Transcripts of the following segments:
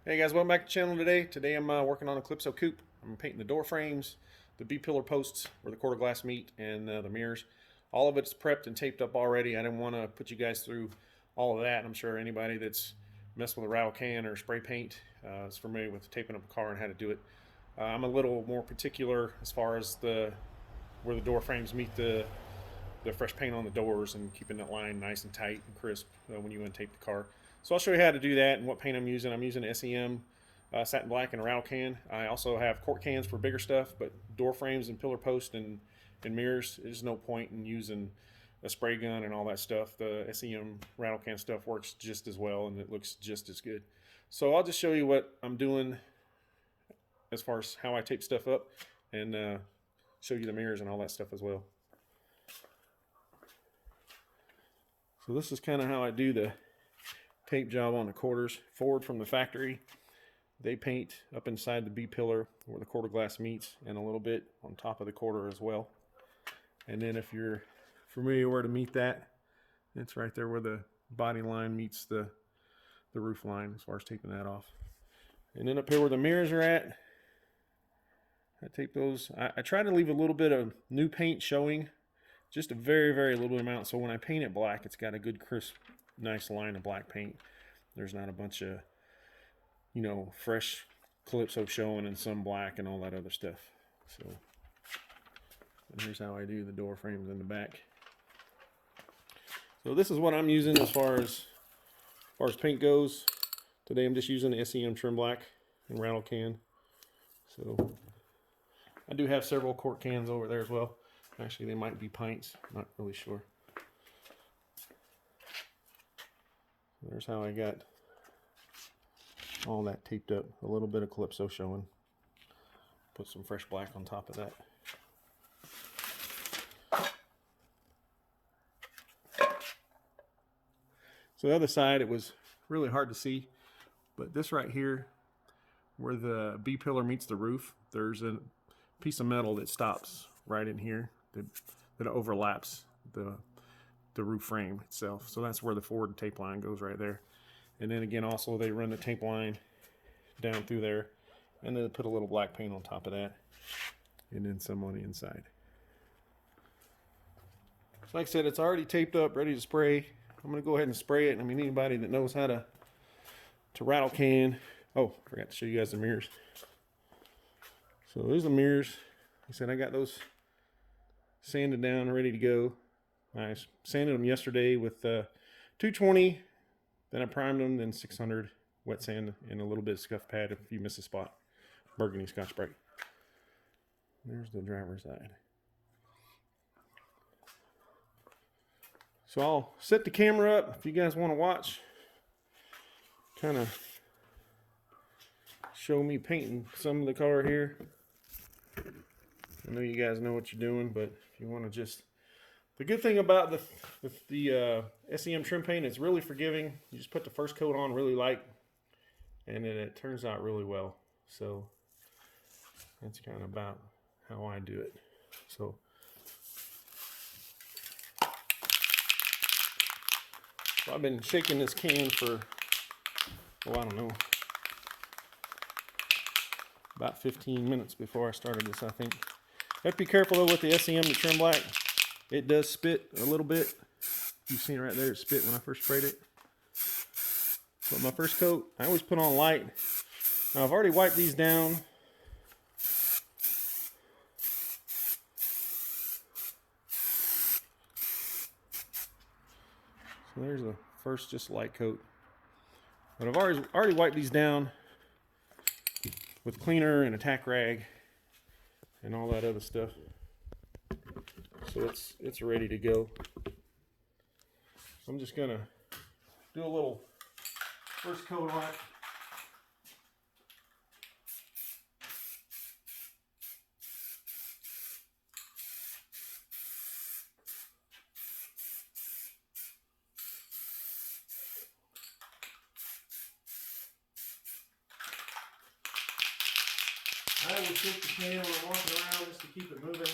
Hey guys, welcome back to the channel today. Today I'm working on a Callypso Coupe. I'm painting the door frames, the B-pillar posts where the quarter glass meet, and the mirrors. All of it's prepped and taped up already. I didn't want to put you guys through all of that. I'm sure anybody that's messed with a rattle can or spray paint is familiar with taping up a car and how to do it. I'm a little more particular as far as where the door frames meet the fresh paint on the doors and keeping that line nice and tight and crisp when you untape the car. So I'll show you how to do that and what paint I'm using. I'm using SEM satin black and a rattle can. I also have quart cans for bigger stuff, but door frames and pillar posts and mirrors, there's no point in using a spray gun and all that stuff. The SEM rattle can stuff works just as well and it looks just as good. So I'll just show you what I'm doing as far as how I tape stuff up and show you the mirrors and all that stuff as well. So this is kind of how I do the tape job on the quarters. Forward from the factory, they paint up inside the B-pillar where the quarter glass meets and a little bit on top of the quarter as well. And then if you're familiar where to meet that, it's right there where the body line meets the roof line as far as taping that off. And then up here where the mirrors are at, I tape those. I try to leave a little bit of new paint showing, just a very, very little amount. So when I paint it black, it's got a good, crisp, nice line of black paint. There's not a bunch of, fresh Callypso showing and some black and all that other stuff. So and here's how I do the door frames in the back. So this is what I'm using as far as paint goes. Today I'm just using the SEM trim black and rattle can. So I do have several quart cans over there as well. Actually, they might be pints. Not really sure. There's how I got all that taped up. A little bit of Callypso showing. Put some fresh black on top of that. So the other side, it was really hard to see. But this right here, where the B-pillar meets the roof, there's a piece of metal that stops right in here that overlaps the roof frame itself. So that's where the forward tape line goes right there. And then again, also they run the tape line down through there and then put a little black paint on top of that and then some on the inside. So like I said, it's already taped up, ready to spray. I'm going to go ahead and spray it. I mean, anybody that knows how to rattle can. Oh, forgot to show you guys the mirrors. So there's the mirrors. Like I said, I got those sanded down, ready to go. I sanded them yesterday with 220, then I primed them, then 600 wet sand and a little bit of scuff pad if you miss a spot. Burgundy Scotch-Brite. There's the driver's side. So I'll set the camera up if you guys want to watch. Kind of show me painting some of the car here. I know you guys know what you're doing, but if you want to just... The good thing about the SEM trim paint, it's really forgiving. You just put the first coat on really light, and then it turns out really well. So that's kind of about how I do it. So I've been shaking this can for, I don't know, about 15 minutes before I started this, I think. You have to be careful though with the SEM to trim black. It does spit a little bit. You've seen it right there, it spit when I first sprayed it. But my first coat, I always put on light. Now I've already wiped these down. So there's the first just light coat. But I've already wiped these down with cleaner and a tack rag and all that other stuff. So it's ready to go. I'm just gonna do a little first coat on it. I will shake the can when I'm walking around just to keep it moving.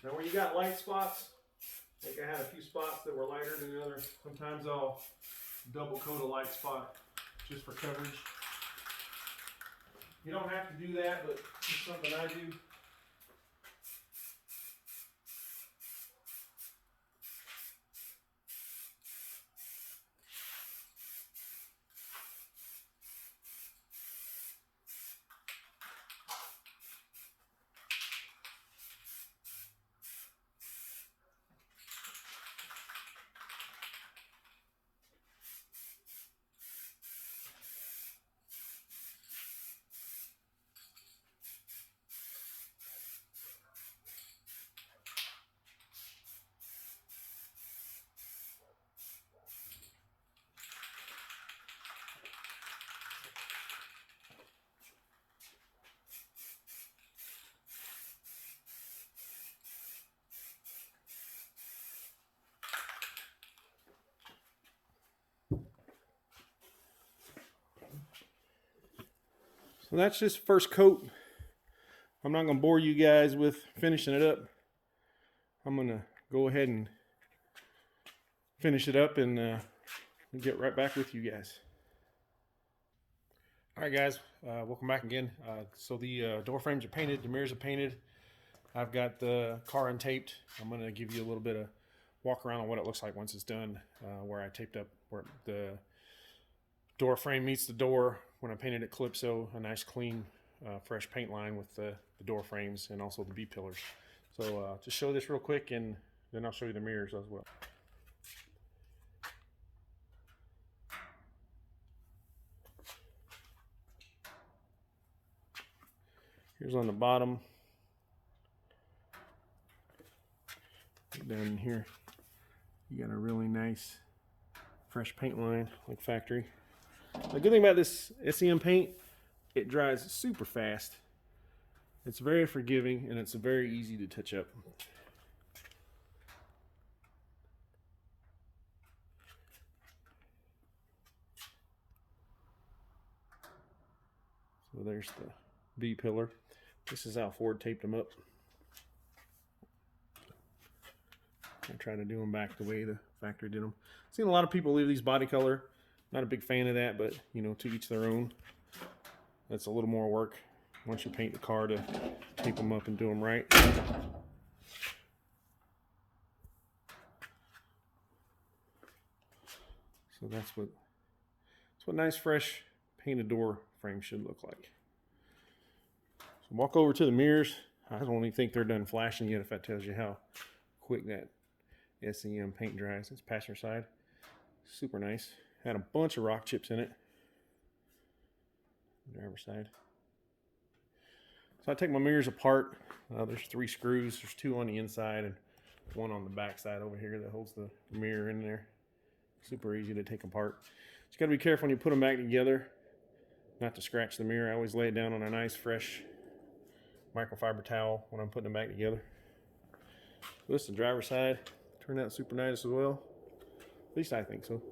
Now where you got light spots, I think I had a few spots that were lighter than the other. Sometimes I'll double coat a light spot just for coverage. You don't have to do that, but it's something I do. So that's just first coat. I'm not going to bore you guys with finishing it up. I'm going to go ahead and finish it up and get right back with you guys. All right, guys, welcome back again. So the door frames are painted, the mirrors are painted. I've got the car untaped. I'm going to give you a little bit of walk around on what it looks like once it's done, where I taped up where the door frame meets the door when I painted it Callypso, a nice clean fresh paint line with the door frames and also the B-pillars. So just show this real quick and then I'll show you the mirrors as well. Here's on the bottom. Down in here, you got a really nice fresh paint line like factory. The good thing about this SEM paint, it dries super fast. It's very forgiving and it's very easy to touch up. So there's the B pillar. This is how Ford taped them up. I try to do them back the way the factory did them. I've seen a lot of people leave these body color. Not a big fan of that, but you know, to each their own. That's a little more work once you paint the car to tape them up and do them right. So that's what nice fresh painted door frame should look like. So walk over to the mirrors. I don't even think they're done flashing yet, if that tells you how quick that SEM paint dries. It's passenger side. Super nice. Had a bunch of rock chips in it. Driver's side. So I take my mirrors apart. There's 3 screws. There's 2 on the inside and 1 on the back side over here that holds the mirror in there. Super easy to take apart. Just got to be careful when you put them back together, not to scratch the mirror. I always lay it down on a nice fresh microfiber towel when I'm putting them back together. So this is the driver's side. Turned out super nice as well. At least I think so.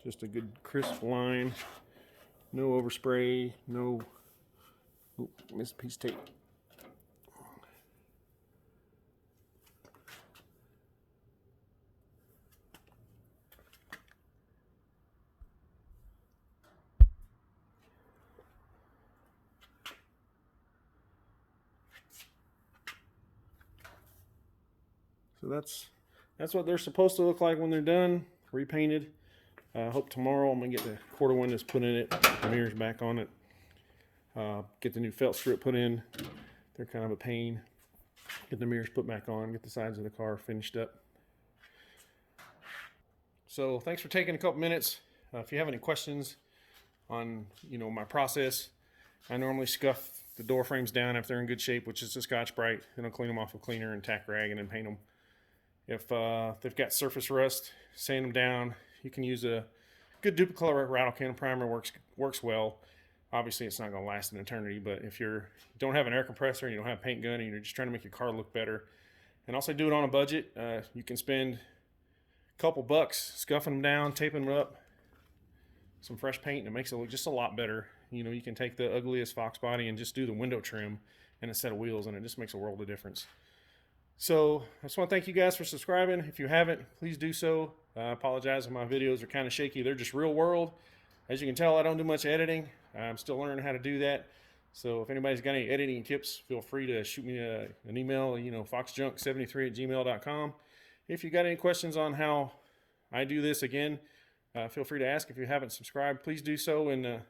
Just a good crisp line. No overspray. No. Oop, missed a piece of tape. So that's what they're supposed to look like when they're done, repainted. I hope tomorrow I'm gonna get the quarter windows put in it, the mirrors back on it, get the new felt strip put in. They're kind of a pain. Get the mirrors put back on, get the sides of the car finished up. So thanks for taking a couple minutes. If you have any questions on my process, I normally scuff the door frames down if they're in good shape, which is the Scotch-Brite, and I'll clean them off with cleaner and tack rag and then paint them. If they've got surface rust, sand them down. You can use a good Duplicolour rattle can primer, works well. Obviously, it's not going to last an eternity, but if you don't have an air compressor and you don't have a paint gun and you're just trying to make your car look better, and also do it on a budget, you can spend a couple bucks scuffing them down, taping them up, some fresh paint, and it makes it look just a lot better. You know, you can take the ugliest Fox body and just do the window trim and a set of wheels, and it just makes a world of difference. So I just want to thank you guys for subscribing. If you haven't, please do so. I apologize if my videos are kind of shaky. They're just real world. As you can tell, I don't do much editing. I'm still learning how to do that. So if anybody's got any editing tips, feel free to shoot me an email, you know, foxjunk73@gmail.com. If you got any questions on how I do this, again, feel free to ask. If you haven't subscribed, please do so. And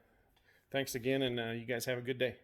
thanks again, and you guys have a good day.